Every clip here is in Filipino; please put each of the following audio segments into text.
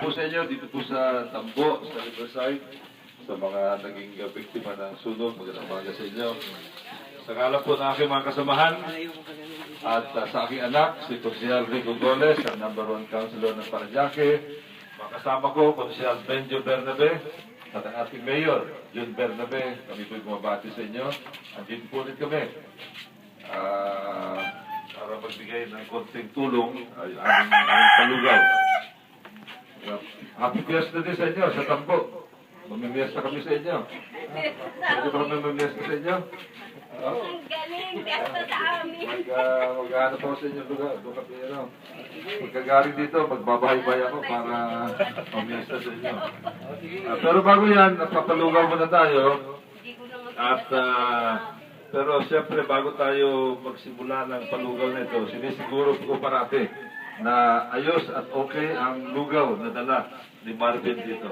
po sa inyo dito po sa Tambo, sa Riverside, sa mga naging biktima ng sunog. Magandang umaga sa inyo. Sa ngalan po ng aking mga kasamahan at sa aking anak, si Consial Rico Goles, ang #1 councilor ng Parañaque. Makasama ko, Consial Benjo Bernabe, at ang ating mayor, Jun Bernabe. Kami po'y bumabati sa inyo. Andito po ulit kami para magbigay ng konting tulong ay aming palugaw. Happy Fiesta din sa inyo, sa Tambo. Mamimiesta kami sa inyo. Pwede ba kami mamimiesta sa inyo? Ang galing, fiesta sa amin. Mag-ano po sa inyo lugar. Doon kami, pagkagaling dito, magbabahay-bay ako para mamimiesta sa inyo. Pero bago yan, papalugaw muna tayo. At, pero siyempre, bago tayo magsimula ng palugaw na ito, sinisiguro ko parati na ayos at okay ang lugaw na dala ni Marvin dito.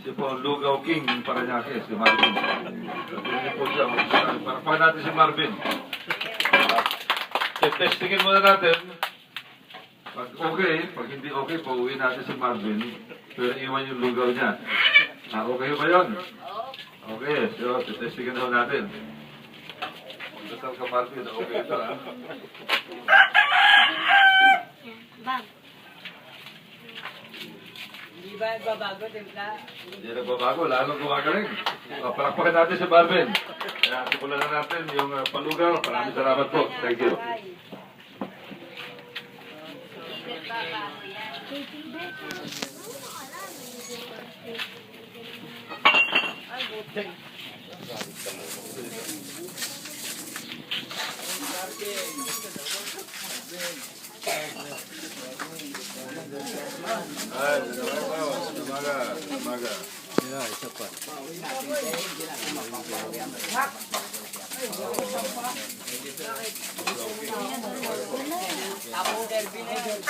Siya po ang lugaw king ng Parañaque, si Marvin. Sabihin po siya, para pa natin si Marvin. Testingin muna natin. Pag okay, pag hindi okay, pauwi natin si Marvin. Pero iwan yung lugaw niya. Okay ba yun? Okay, so testingin na natin. Dasal ka Marvin, okay ito ha. Bag. Hindi ba nagbabago, Templa? Hindi nagbabago, lalong gumagaling. Palakpakan natin si Marvin. Kaya simulan na natin yung palugaw. Maraming salamat po. Thank you. Ay, umaga. Isa pa. Ako, Derby na yun.